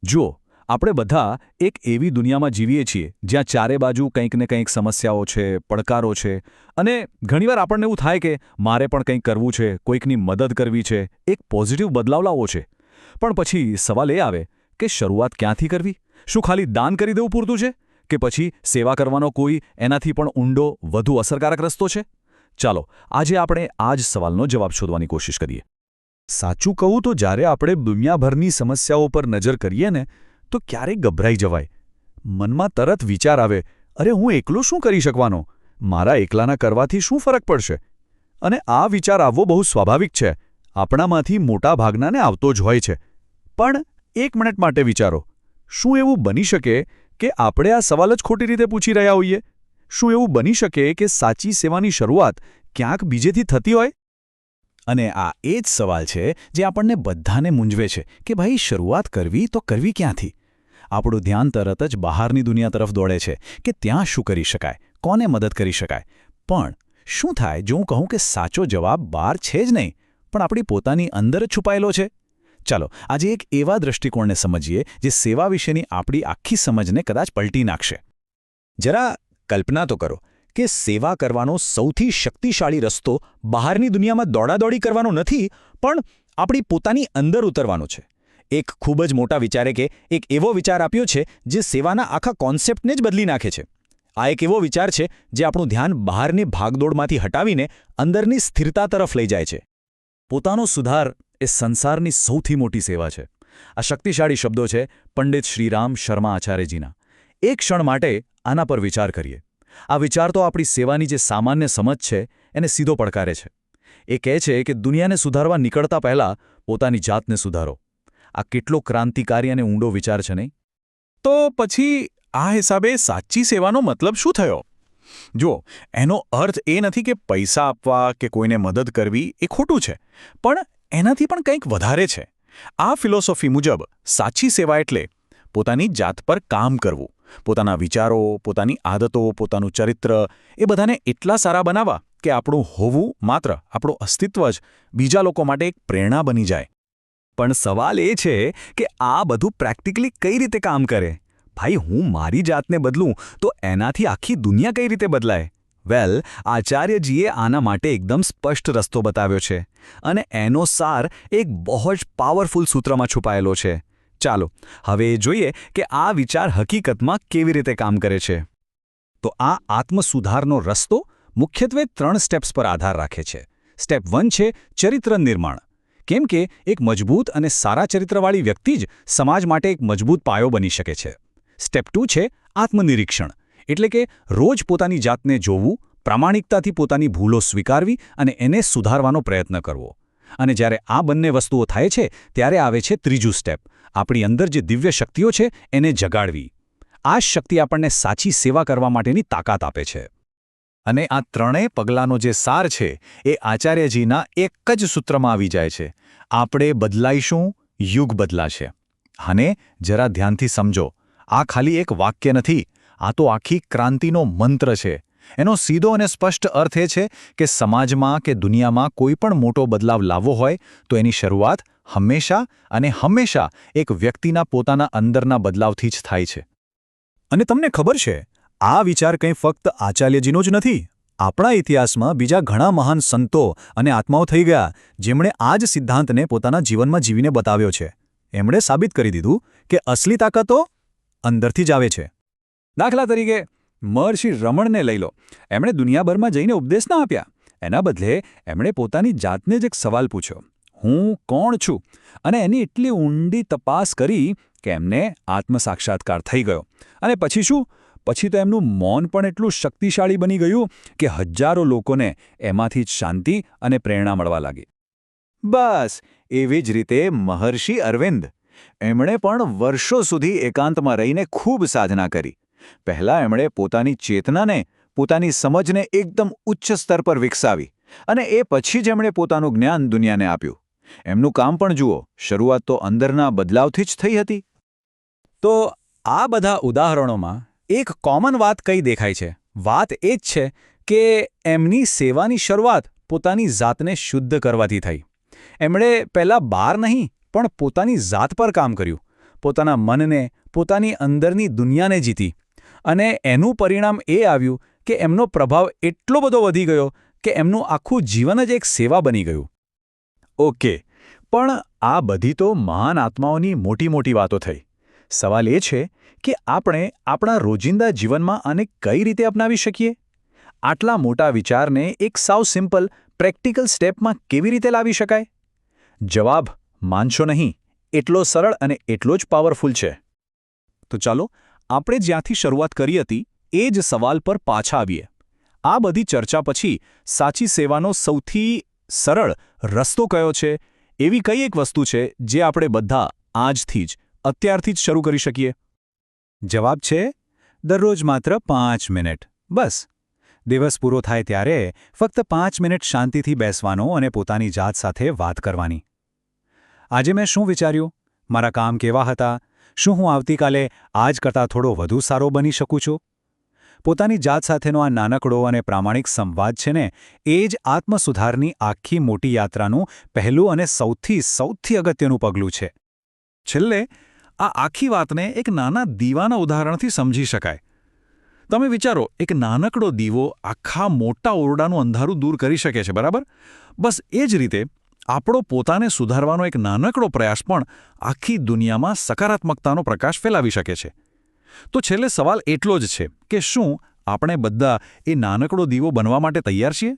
જુઓ, આપણે બધા એક એવી દુનિયામાં જીવીએ છીએ જ્યાં ચારે બાજુ કંઈક ને કંઈક સમસ્યાઓ છે, પડકારો છે, અને ઘણીવાર આપણને એવું થાય કે મારે પણ કંઈક કરવું છે, કોઈકની મદદ કરવી છે, એક પોઝિટિવ બદલાવ લાવવો છે. પણ પછી સવાલ એ આવે કે શરૂઆત ક્યાંથી કરવી? શું ખાલી દાન કરી દેવું પૂરતું છે? કે પછી સેવા કરવાનો કોઈ એનાથી પણ ઊંડો, વધુ અસરકારક રસ્તો છે? ચાલો, આજે આપણે આ જ સવાલનો જવાબ શોધવાની કોશિશ કરીએ. સાચું કહું તો જ્યારે આપણે દુનિયાભરની સમસ્યાઓ પર નજર કરીએ ને તો ક્યારેક ગભરાઈ જવાય. મનમાં તરત વિચાર આવે, અરે હું એકલો શું કરી શકવાનો? મારા એકલાના કરવાથી શું ફરક પડશે? અને આ વિચાર આવવો બહુ સ્વાભાવિક છે. આપણામાંથી મોટા ભાગનાને આવતો જ હોય છે. પણ એક મિનિટ માટે વિચારો, શું એવું બની શકે કે આપણે આ સવાલ જ ખોટી રીતે પૂછી રહ્યા હોઈએ? શું એવું બની શકે કે સાચી સેવાની શરૂઆત ક્યાંક બીજેથી થતી હોય? અને આ એ જ સવાલ છે જે આપણને બધાને મૂંઝવે છે કે ભાઈ શરૂઆત કરવી તો કરવી ક્યાંથી? આપણું ધ્યાન તરત જ બહારની દુનિયા તરફ દોડે છે કે ત્યાં શું કરી શકાય, કોને મદદ કરી શકાય. પણ શું થાય જો હું કહું કે સાચો જવાબ બહાર છે જ નહીં, પણ આપણી પોતાની અંદર જ છુપાયેલો છે? ચાલો આજે એક એવા દૃષ્ટિકોણને સમજીએ જે સેવા વિશેની આપણી આખી સમજને કદાચ પલટી નાખશે. જરા કલ્પના તો કરો કે સેવા કરવાનો સૌથી શક્તિશાળી રસ્તો બહારની દુનિયામાં દોડાદોડી કરવાનો નથી, પણ આપણી પોતાની અંદર ઉતરવાનો છે. એક ખૂબ જ મોટા વિચારે કે એક એવો વિચાર આપ્યો છે જે સેવાના આખા કોન્સેપ્ટને જ બદલી નાખે છે. આ એક એવો વિચાર છે જે આપણું ધ્યાન બહારની ભાગદોડમાંથી હટાવીને અંદરની સ્થિરતા તરફ લઈ જાય છે. પોતાનો સુધાર એ સંસારની સૌથી મોટી સેવા છે. આ શક્તિશાળી શબ્દો છે પંડિત શ્રીરામ શર્મા આચાર્યજીના. એક ક્ષણ માટે આના પર વિચાર કરીએ. આ વિચાર તો આપણી સેવાની જે સામાન્ય સમજ છે એને સીધો પડકારે છે. એ કહે છે કે દુનિયાને સુધારવા નીકળતા પહેલાં પોતાની જાતને સુધારો. આ કેટલો ક્રાંતિકારી અને ઊંડો વિચાર છે નહીં? તો પછી આ હિસાબે સાચી સેવાનો મતલબ શું થયો? જુઓ, એનો અર્થ એ નથી કે પૈસા આપવા કે કોઈને મદદ કરવી એ ખોટું છે, પણ એનાથી પણ કંઈક વધારે છે. આ ફિલોસોફી મુજબ સાચી સેવા એટલે પોતાની જાત પર કામ કરવું. પોતાના વિચારો, પોતાની આદતો, પોતાનું ચરિત્ર એ બધાને એટલા સારા બનાવવા કે આપણું હોવું, માત્ર આપણું અસ્તિત્વ જ બીજા લોકો માટે એક પ્રેરણા બની જાય. પણ સવાલ એ છે કે આ બધું પ્રેક્ટિકલી કઈ રીતે કામ કરે? ભાઈ, હું મારી જાતને બદલું તો એનાથી આખી દુનિયા કઈ રીતે બદલાય? વેલ, આચાર્યજીએ આના માટે એકદમ સ્પષ્ટ રસ્તો બતાવ્યો છે, અને એનો સાર એક બહુ જ પાવરફુલ સૂત્રમાં છુપાયેલો છે. ચાલો હવે જોઈએ કે આ વિચાર હકીકતમાં કેવી રીતે કામ કરે છે. તો આ આત્મસુધારનો રસ્તો મુખ્યત્વે 3 સ્ટેપ્સ પર આધાર રાખે છે. સ્ટેપ 1 છે ચરિત્ર નિર્માણ. કેમ કે એક મજબૂત અને સારા ચરિત્રવાળી વ્યક્તિ જ સમાજ માટે એક મજબૂત પાયો બની શકે છે. સ્ટેપ 2 છે આત્મનિરીક્ષણ, એટલે કે રોજ પોતાની જાતને જોવું, પ્રામાણિકતાથી પોતાની ભૂલો સ્વીકારવી અને એને સુધારવાનો પ્રયત્ન કરવો. અને જ્યારે આ બંને વસ્તુઓ થાય છે ત્યારે આવે છે ત્રીજું સ્ટેપ, આપણી અંદર જે દિવ્ય શક્તિઓ છે એને જગાડવી. આ શક્તિ આપણને સાચી સેવા કરવા માટેની તાકાત આપે છે. અને આ ત્રણેય પગલાંનો જે સાર છે એ આચાર્યજીના એક જ સૂત્રમાં આવી જાય છે: આપણે બદલાઈશું, યુગ બદલાશે. અને જરા ધ્યાનથી સમજો, આ ખાલી એક વાક્ય નથી, આ તો આખી ક્રાંતિનો મંત્ર છે. એનો સીધો અને સ્પષ્ટ અર્થ એ છે કે સમાજમાં કે દુનિયામાં કોઈ પણ મોટો બદલાવ લાવવો હોય તો એની શરૂઆત હંમેશા એક વ્યક્તિના પોતાના અંદરના બદલાવથી જ થાય છે. અને તમને ખબર છે, આ વિચાર કંઈ ફક્ત આચાર્યજીનો જ નથી. આપણા ઇતિહાસમાં બીજા ઘણા મહાન સંતો અને આત્માઓ થઈ ગયા જેમણે આ જ સિદ્ધાંતને પોતાના જીવનમાં જીવીને બતાવ્યો છે. એમણે સાબિત કરી દીધું કે અસલી તાકાતો અંદરથી જ આવે છે. દાખલા તરીકે મહર્ષિ રમણને લઈ લો. એમણે દુનિયાભરમાં જઈને ઉપદેશ ના આપ્યા. એના બદલે એમણે પોતાની જાતને જ એક સવાલ પૂછ્યો: હું કોણ છું? અને એની એટલી ઊંડી તપાસ કરી કે એમને આત્મસાક્ષાત્કાર થઈ ગયો. અને પછી શું? પછી તો એમનું મૌન પણ એટલું શક્તિશાળી બની ગયું કે હજારો લોકોને એમાંથી જ શાંતિ અને પ્રેરણા મળવા લાગી. બસ એવી જ રીતે મહર્ષિ અરવિંદ, એમણે પણ વર્ષો સુધી એકાંતમાં રહીને ખૂબ સાધના કરી. પહેલાં એમણે પોતાની ચેતનાને, પોતાની સમજને એકદમ ઉચ્ચ સ્તર પર વિકસાવી, અને એ પછી જ એમણે પોતાનું જ્ઞાન દુનિયાને આપ્યું. એમનું કામ પણ જુઓ, શરૂઆત તો અંદરના બદલાવથી જ થઈ હતી. તો આ બધા ઉદાહરણોમાં એક કોમન વાત કઈ દેખાય છે? વાત એ જ છે કે એમની સેવાની શરૂઆત પોતાની જાતને શુદ્ધ કરવાથી થઈ. એમણે પહેલાં બહાર નહીં પણ પોતાની જાત પર કામ કર્યું. પોતાના મનને, પોતાની અંદરની દુનિયાને જીતી. અને એનું પરિણામ એ આવ્યું કે એમનો પ્રભાવ એટલો બધો વધી ગયો કે એમનું આખું જીવન જ એક સેવા બની ગયું. ઓકે, પણ આ બધી તો મહાન આત્માઓની મોટી મોટી વાતો થઈ. સવાલ એ છે કે આપણે આપણા રોજિંદા જીવનમાં આને કઈ રીતે અપનાવી શકીએ? આટલા મોટા વિચારને એક સાવ સિમ્પલ, પ્રેક્ટિકલ સ્ટેપમાં કેવી રીતે લાવી શકાય? જવાબ, માનશો નહીં, એટલો સરળ અને એટલો જ પાવરફુલ છે. તો ચાલો આપણે જ્યાંથી શરૂઆત કરી હતી એ જ સવાલ પર પાછા આવીએ. આ બધી ચર્ચા પછી સાચી સેવાનો સૌથી સરળ રસ્તો કયો છે? એવી કઈ એક વસ્તુ છે જે આપણે બધા આજથી જ, અત્યારથી જ શરૂ કરી શકીએ? જવાબ છે, દરરોજ માત્ર 5 મિનિટ. બસ. દિવસ પૂરો થાય ત્યારે ફક્ત 5 મિનિટ શાંતિથી બેસવાનો અને પોતાની જાત સાથે વાત કરવાની. આજે મેં શું વિચાર્યું? મારા કામ કેવા હતા? શું હું આવતીકાલે આજ કરતાં થોડો વધુ સારો બની શકું છું? પોતાની જાત સાથેનો આ નાનકડો અને પ્રામાણિક સંવાદ છે ને, એ જ આત્મસુધારની આખી મોટી યાત્રાનું પહેલું અને સૌથી અગત્યનું પગલું છે. છેલ્લે આ આખી વાતને એક નાના દીવાના ઉદાહરણથી સમજી શકાય. તમે વિચારો, એક નાનકડો દીવો આખા મોટા ઓરડાનું અંધારું દૂર કરી શકે છે, બરાબર? બસ એ જ રીતે આપણો પોતાને સુધારવાનો એક નાનકડો પ્રયાસ પણ આખી દુનિયામાં સકારાત્મકતાનો પ્રકાશ ફેલાવી શકે છે. તો છેલ્લે સવાલ એટલો જ છે કે શું આપણે બધા એ નાનકડો દીવો બનવા માટે તૈયાર છીએ?